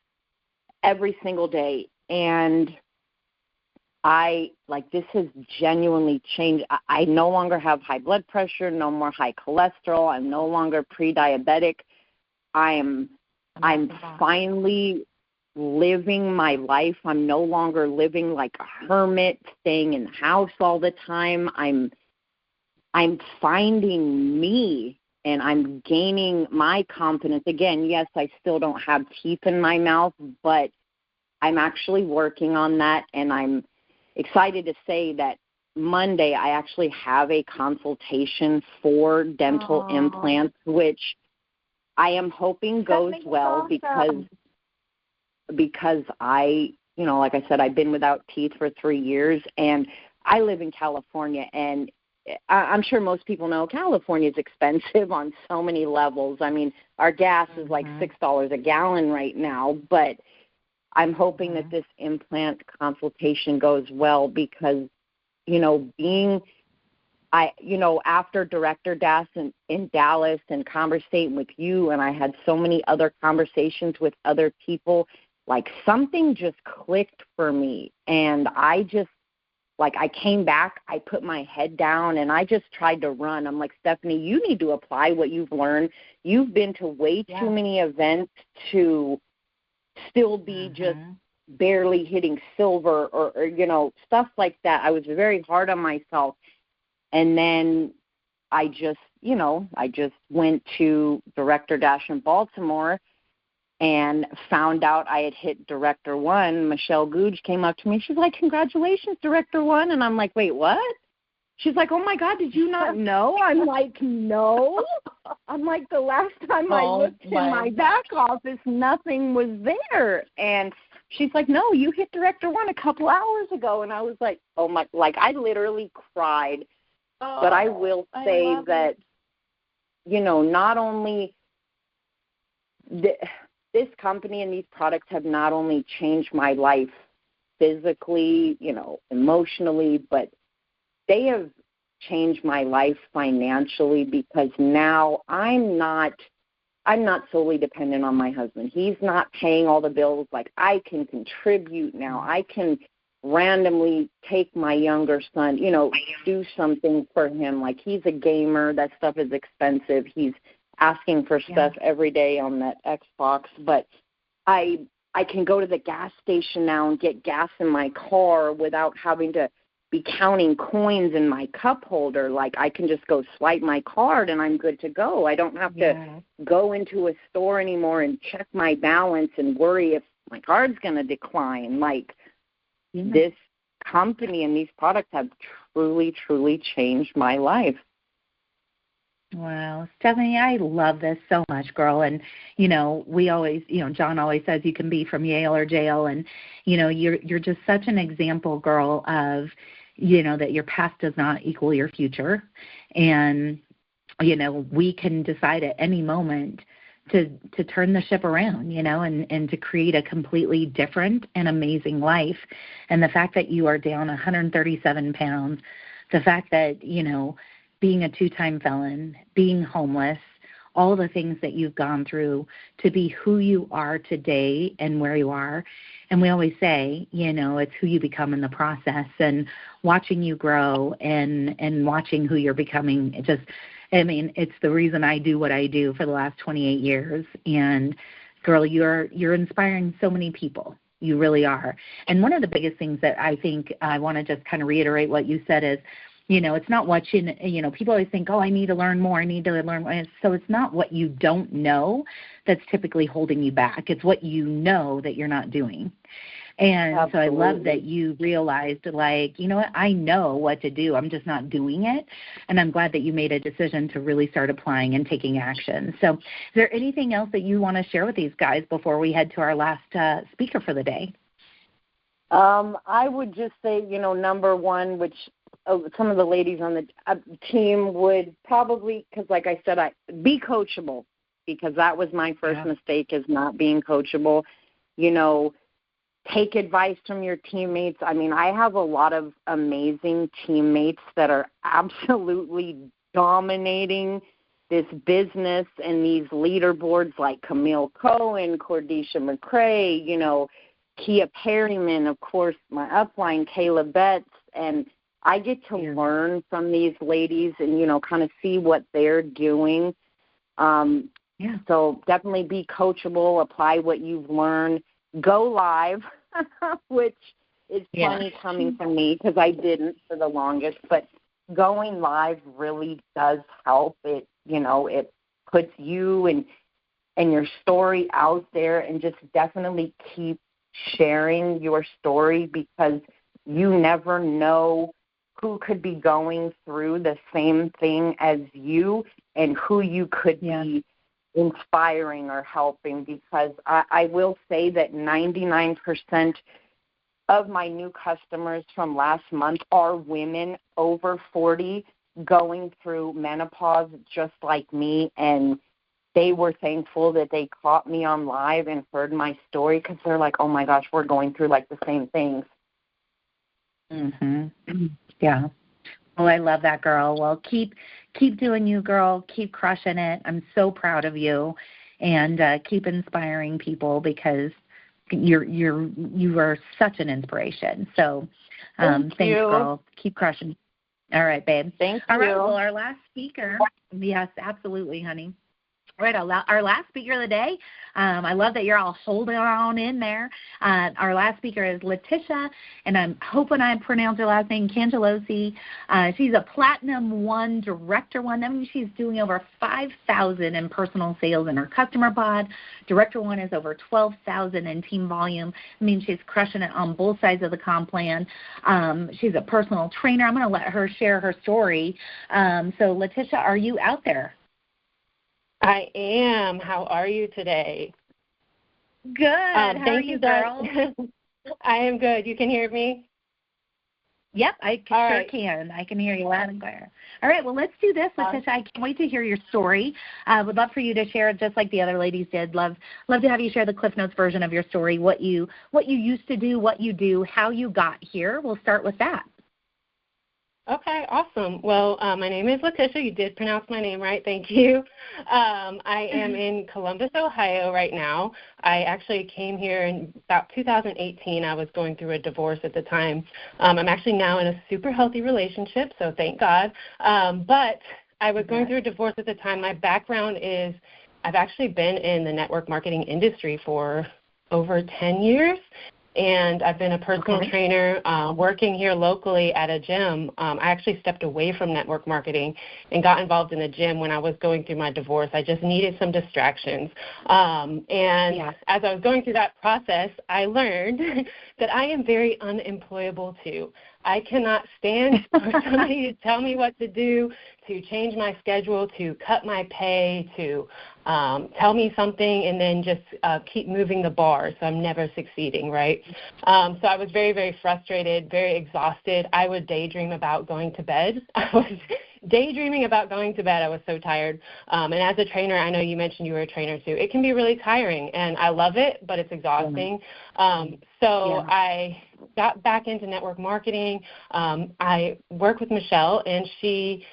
every single day. And this has genuinely changed. I no longer have high blood pressure, no more high cholesterol. I'm no longer pre-diabetic. I'm finally living my life. I'm no longer living like a hermit, staying in the house all the time. I'm finding me, and I'm gaining my confidence. Again, yes, I still don't have teeth in my mouth, but I'm actually working on that, and I'm excited to say that Monday I actually have a consultation for dental implants, which I am hoping goes well because I, like I said, I've been without teeth for 3 years, and I live in California, and I'm sure most people know California is expensive on so many levels. I mean, our gas is like $6 a gallon right now, but I'm hoping that this implant consultation goes well because, after Director Das in Dallas and conversating with you, and I had so many other conversations with other people, like something just clicked for me. And I just, I came back, I put my head down, and I just tried to run. I'm like, Stefanie, you need to apply what you've learned. You've been to way too many events to still be just barely hitting silver or stuff like that. I was very hard on myself. And then I just went to Director Dash in Baltimore and found out I had hit Director 1. Michelle Googe came up to me. She's like, congratulations, Director 1. And I'm like, wait, what? She's like, oh, my God, did you not know? I'm like, no. I'm like, the last time I looked in my back office, nothing was there. And she's like, no, you hit Director 1 a couple hours ago. And I was like, oh, my, I literally cried. But I will say that, not only this company and these products have not only changed my life physically, emotionally, but they have changed my life financially because now I'm not solely dependent on my husband. He's not paying all the bills. I can contribute now. I can randomly take my younger son, do something for him. He's a gamer. That stuff is expensive. He's asking for stuff every day on that Xbox. But I can go to the gas station now and get gas in my car without having to be counting coins in my cup holder. I can just go swipe my card and I'm good to go. I don't have to go into a store anymore and check my balance and worry if my card's going to decline. This company and these products have truly, truly changed my life. Wow. Stefanie, I love this so much, girl. And, we always, John always says you can be from Yale or jail. And, you're just such an example, girl, of, that your past does not equal your future. And, we can decide at any moment to turn the ship around, and to create a completely different and amazing life. And the fact that you are down 137 pounds, the fact that, being a 2-time felon, being homeless, all the things that you've gone through to be who you are today and where you are. And we always say, it's who you become in the process, and watching you grow and watching who you're becoming. It's the reason I do what I do for the last 28 years. And girl, you're inspiring so many people. You really are. And one of the biggest things that I think I want to just kind of reiterate what you said is, it's not what people always think, I need to learn more. I need to learn more. So it's not what you don't know that's typically holding you back. It's what you know that you're not doing. And Absolutely. So I love that you realized, I know what to do. I'm just not doing it. And I'm glad that you made a decision to really start applying and taking action. So is there anything else that you want to share with these guys before we head to our last speaker for the day? I would just say, number one, which some of the ladies on the team would probably, because like I said, be coachable, because that was my first mistake, is not being coachable. You know, take advice from your teammates. I mean, I have a lot of amazing teammates that are absolutely dominating this business and these leaderboards like Camille Cohen, Cordisha McCrae, you know, Kia Perryman, of course, my upline, Kayla Betts, and I get to learn from these ladies and, you know, kind of see what they're doing. So definitely be coachable, apply what you've learned, go live, which is funny coming from me because I didn't for the longest, but going live really does help. It, you know, it puts you and your story out there, and just definitely keep sharing your story, because you never know who could be going through the same thing as you and who you could be inspiring or helping. Because I will say that 99% of my new customers from last month are women over 40 going through menopause just like me, and they were thankful that they caught me on live and heard my story, because they're like, oh my gosh, we're going through like the same things. Yeah. Well, I love that, girl. Well, keep doing you, girl. Keep crushing it. I'm so proud of you, and keep inspiring people, because you are such an inspiration. So thanks, girl. Keep crushing. All right, babe. Thank you. All right, well, our last speaker. Yes, absolutely, honey. All right, our last speaker of the day, I love that you're all holding on in there. Our last speaker is Latisha, and I'm hoping I pronounced her last name, Cangelosi. She's a Platinum 1, Director 1. That means she's doing over 5,000 in personal sales in her customer pod. Director 1 is over 12,000 in team volume. I mean, she's crushing it on both sides of the comp plan. She's a personal trainer. I'm going to let her share her story. So, Latisha, are you out there? I am. How are you today? Good. How are you, girl? I am good. You can hear me? Yep, I sure can. I can hear you loud and clear. All right, well, let's do this, Latisha. I can't wait to hear your story. Would love for you to share it just like the other ladies did. Love to have you share the Cliff Notes version of your story, what you used to do, what you do, how you got here. We'll start with that. Okay, awesome. Well, my name is Latisha. You did pronounce my name right. Thank you. I am in Columbus, Ohio right now. I actually came here in about 2018. I was going through a divorce at the time. I'm actually now in a super healthy relationship, so thank God. But I was going through a divorce at the time. My background is I've actually been in the network marketing industry for over 10 years. And I've been a personal trainer working here locally at a gym. I actually stepped away from network marketing and got involved in the gym when I was going through my divorce. I just needed some distractions. As I was going through that process, I learned that I am very unemployable too. I cannot stand for somebody to tell me what to do, to change my schedule, to cut my pay, to tell me something and then just keep moving the bar, so I'm never succeeding, right? So I was very, very frustrated, very exhausted. I would daydream about going to bed. I was daydreaming about going to bed. I was so tired. And as a trainer, I know you mentioned you were a trainer too. It can be really tiring, and I love it, but it's exhausting. I got back into network marketing. I worked with Michelle, and she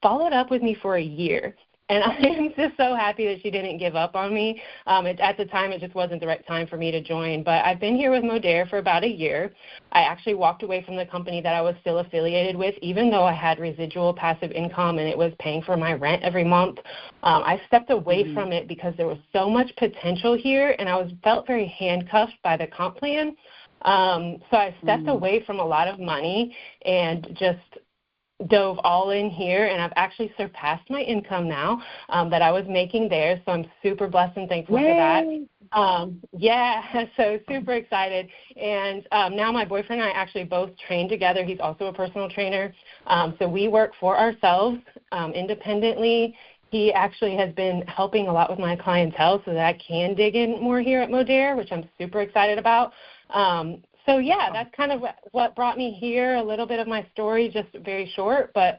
followed up with me for a year. And I am just so happy that she didn't give up on me. At the time, it just wasn't the right time for me to join. But I've been here with Modere for about a year. I actually walked away from the company that I was still affiliated with, even though I had residual passive income and it was paying for my rent every month. I stepped away from it because there was so much potential here, and I felt very handcuffed by the comp plan. So I stepped away from a lot of money and just dove all in here, and I've actually surpassed my income now that I was making there, so I'm super blessed and thankful for that. So super excited. And now my boyfriend and I actually both train together. He's also a personal trainer, so we work for ourselves independently. He actually has been helping a lot with my clientele so that I can dig in more here at Modere, which I'm super excited about. yeah, that's kind of what brought me here, a little bit of my story, just very short, but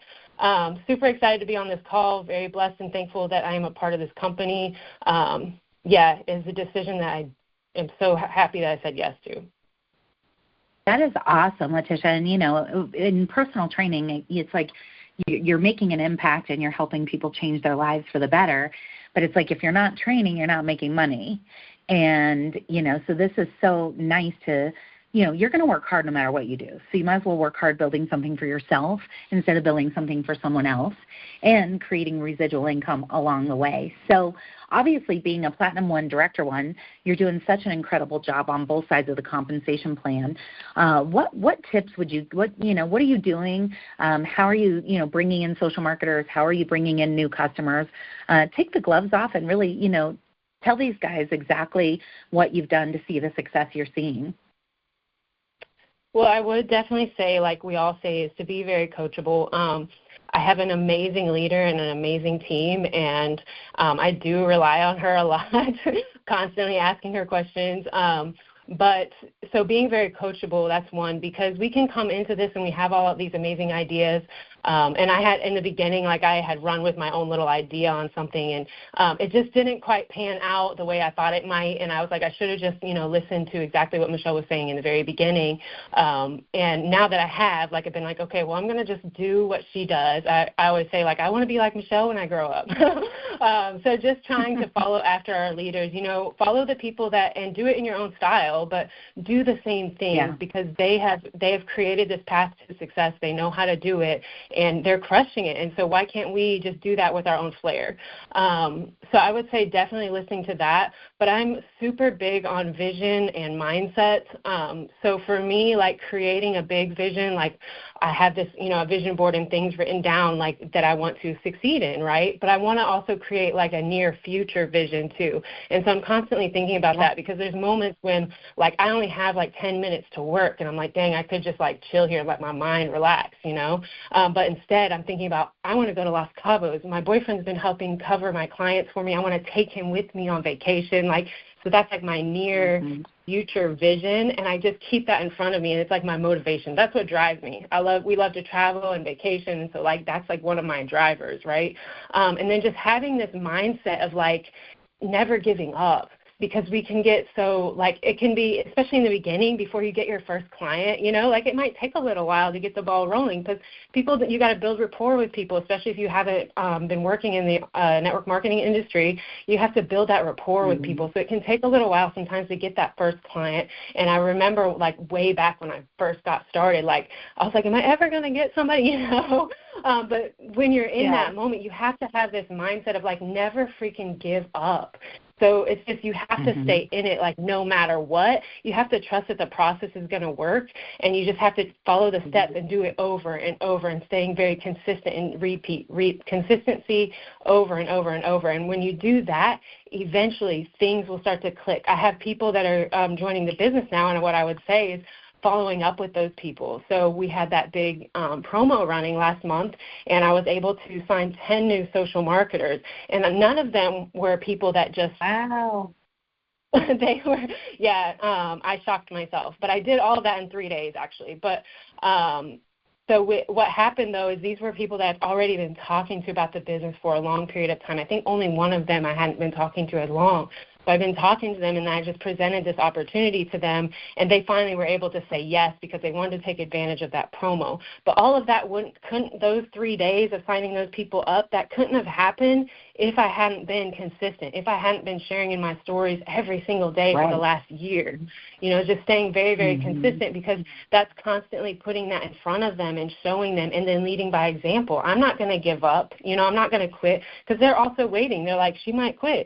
super excited to be on this call, very blessed and thankful that I am a part of this company. It's a decision that I am so happy that I said yes to. That is awesome, Latisha. And, in personal training, it's like you're making an impact and you're helping people change their lives for the better. But it's like if you're not training, you're not making money. And, so this is so nice to, you're going to work hard no matter what you do. So you might as well work hard building something for yourself instead of building something for someone else and creating residual income along the way. So obviously being a Platinum 1, Director 1, you're doing such an incredible job on both sides of the compensation plan. What tips what are you doing? How are you, bringing in social marketers? How are you bringing in new customers? Take the gloves off and really, tell these guys exactly what you've done to see the success you're seeing. Well, I would definitely say, like we all say, is to be very coachable. I have an amazing leader and an amazing team, and I do rely on her a lot, constantly asking her questions. But so being very coachable, that's one, because we can come into this and we have all of these amazing ideas. And I had, in the beginning, like I had run with my own little idea on something, and it just didn't quite pan out the way I thought it might. And I was like, I should have just, listened to exactly what Michelle was saying in the very beginning. And now that I have, like, I've been like, okay, well, I'm going to just do what she does. I always say, like, I want to be like Michelle when I grow up. So just trying to follow after our leaders, follow the people that, and do it in your own style, but do the same things because they have created this path to success. They know how to do it, and they're crushing it. And so why can't we just do that with our own flair? So I would say definitely listening to that, but I'm super big on vision and mindset. So for me, like creating a big vision, like I have this, a vision board and things written down like that I want to succeed in, right? But I want to also create like a near future vision too. And so I'm constantly thinking about that because there's moments when like I only have like 10 minutes to work and I'm like, dang, I could just like chill here and let my mind relax, But instead I'm thinking about, I want to go to Los Cabos. My boyfriend's been helping cover my clients for me. I want to take him with me on vacation. So that's like my near future vision, and I just keep that in front of me, and it's like my motivation. That's what drives me. We love to travel and vacation, and so like that's like one of my drivers, right? And then just having this mindset of like never giving up. Because we can get so, like, it can be, especially in the beginning, before you get your first client, like it might take a little while to get the ball rolling because you got to build rapport with people, especially if you haven't been working in the network marketing industry. You have to build that rapport with people. So it can take a little while sometimes to get that first client. And I remember, like, way back when I first got started, like, I was like, am I ever going to get somebody, But when you're in that moment, you have to have this mindset of, like, never freaking give up. So it's just you have to stay in it, like no matter what. You have to trust that the process is going to work, and you just have to follow the steps and do it over and over and staying very consistent and repeat consistency over and over and over. And when you do that, eventually things will start to click. I have people that are joining the business now, and what I would say is following up with those people. So we had that big promo running last month, and I was able to sign 10 new social marketers, and none of them were people that just they were I shocked myself, but I did all of that in 3 days actually. But what happened, though, is these were people that I've already been talking to about the business for a long period of time. I think only one of them I hadn't been talking to as long. So I've been talking to them, and I just presented this opportunity to them, and they finally were able to say yes because they wanted to take advantage of that promo. But all of that couldn't those 3 days of signing those people up, that couldn't have happened if I hadn't been consistent, if I hadn't been sharing in my stories every single day for the last year. Just staying very, very consistent, because that's constantly putting that in front of them and showing them and then leading by example. I'm not going to give up. I'm not going to quit, because they're also waiting. They're like, she might quit.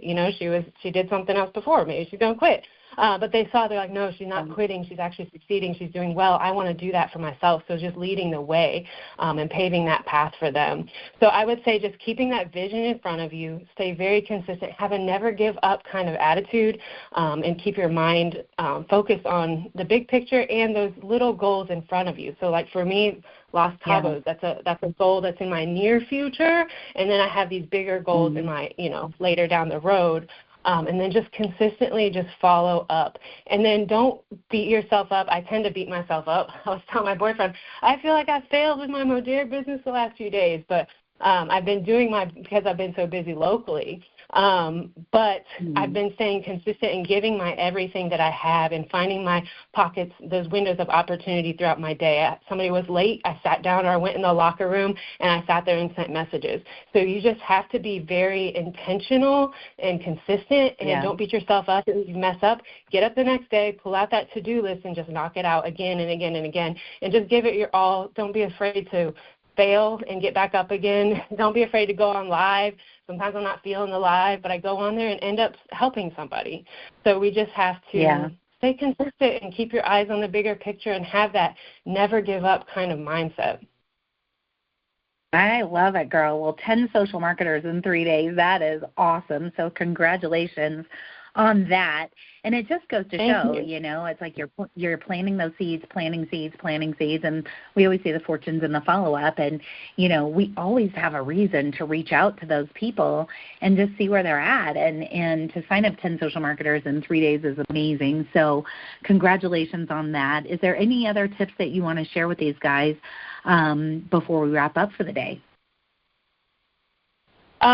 She did something else before. Maybe she's going to quit. But they're like, no, she's not quitting. She's actually succeeding. She's doing well. I want to do that for myself. So just leading the way and paving that path for them. So I would say just keeping that vision in front of you, stay very consistent, have a never give up kind of attitude, and keep your mind focused on the big picture and those little goals in front of you. So like for me, Los Cabos, that's a goal that's in my near future. And then I have these bigger goals in my, later down the road. and then just consistently just follow up. And then don't beat yourself up. I tend to beat myself up. I was telling my boyfriend, I feel like I failed with my Modere business the last few days, but I've been doing because I've been so busy locally. But I've been staying consistent and giving my everything that I have and finding my pockets, those windows of opportunity throughout my day. Somebody was late, I sat down, or I went in the locker room and I sat there and sent messages. So you just have to be very intentional and consistent, and don't beat yourself up if you mess up. Get up the next day, pull out that to-do list, and just knock it out again and again and again, and just give it your all. Don't be afraid to fail and get back up again. Don't be afraid to go on live. Sometimes I'm not feeling the live, but I go on there and end up helping somebody. So we just have to stay consistent and keep your eyes on the bigger picture and have that never give up kind of mindset. I love it, girl. Well, 10 social marketers in 3 days, that is awesome. So congratulations on that. And it just goes to show, you know, it's like you're planting those seeds, planting seeds, and we always say the fortune's in the follow-up. And, you know, we always have a reason to reach out to those people and just see where they're at. And to sign up 10 social marketers in 3 days is amazing. So congratulations on that. Is there any other tips that you want to share with these guys before we wrap up for the day?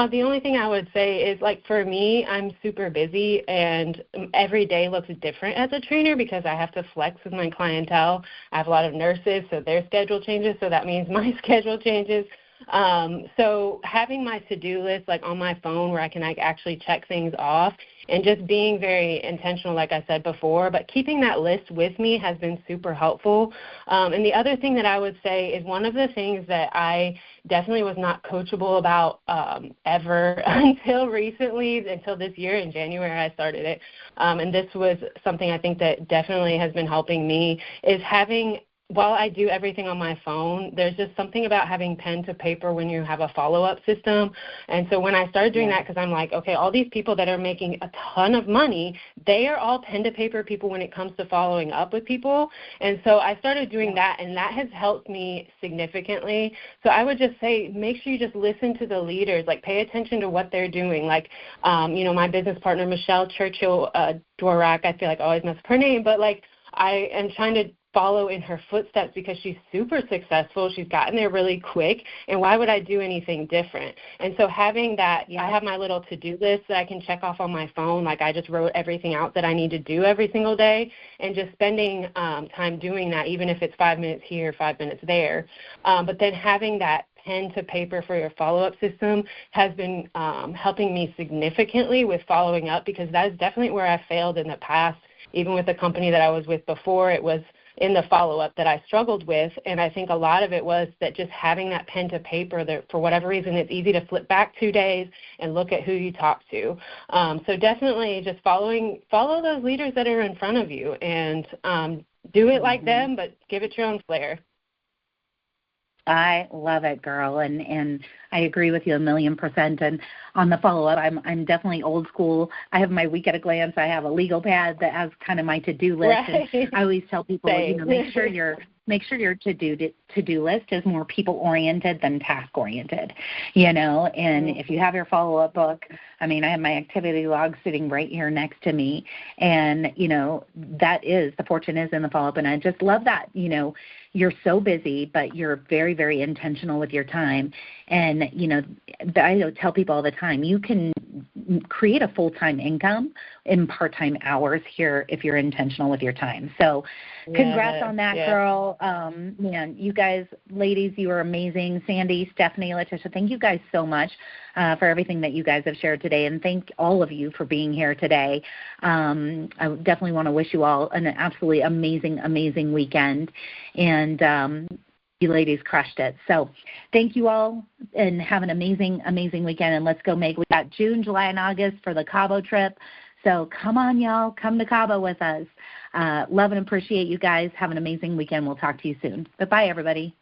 The only thing I would say is, like, for me, I'm super busy, and every day looks different as a trainer because I have to flex with my clientele. I have a lot of nurses, so their schedule changes, so that means my schedule changes. So having my to-do list, like, on my phone where I can, like, actually check things off and just being very intentional, like I said before, but keeping that list with me has been super helpful. And the other thing that I would say is one of the things that I definitely was not coachable about ever until recently, until this year in January I started it. And this was something I think that definitely has been helping me, is having, while I do everything on my phone, there's just something about having pen to paper when you have a follow-up system. And so when I started doing that, because I'm like, okay, all these people that are making a ton of money, they are all pen to paper people when it comes to following up with people. And so I started doing that, and that has helped me significantly. So I would just say, make sure you just listen to the leaders, like pay attention to what they're doing. Like, you know, my business partner, Michelle Churchill Dworak, I feel like I always mess up her name, but like I am trying to follow in her footsteps because she's super successful. She's gotten there really quick, and why would I do anything different? And so having that, I have my little to-do list that I can check off on my phone. Like, I just wrote everything out that I need to do every single day, and just spending time doing that, even if it's 5 minutes here, 5 minutes there. But then having that pen to paper for your follow-up system has been helping me significantly with following up, because that is definitely where I failed in the past. Even with the company that I was with before, it was in the follow-up that I struggled with, and I think a lot of it was that just having that pen to paper, that for whatever reason it's easy to flip back 2 days and look at who you talk to. So definitely just follow those leaders that are in front of you, and do it like them, but give it your own flair. I love it, girl, and I agree with you 1,000,000%. And on the follow-up, I'm definitely old school. I have my week at a glance. I have a legal pad that has kind of my to-do list. Right. And I always tell people, you know, make sure your to-do list is more people-oriented than task-oriented, you know. And if you have your follow-up book, I mean, I have my activity log sitting right here next to me, and, you know, that is, the fortune is in the follow-up. And I just love that, you know, you're so busy, but you're very, very intentional with your time. And, you know, I tell people all the time, you can create a full-time income in part-time hours here if you're intentional with your time. So congrats on that, girl. Man, you guys, ladies, you are amazing. Sandy, Stefanie, Latisha, thank you guys so much for everything that you guys have shared today. And thank all of you for being here today. I definitely want to wish you all an absolutely amazing, amazing weekend. And you ladies crushed it. So thank you all, and have an amazing, amazing weekend. And let's go, Meg. We got June, July, and August for the Cabo trip. So come on, y'all. Come to Cabo with us. Love and appreciate you guys. Have an amazing weekend. We'll talk to you soon. Bye-bye, everybody.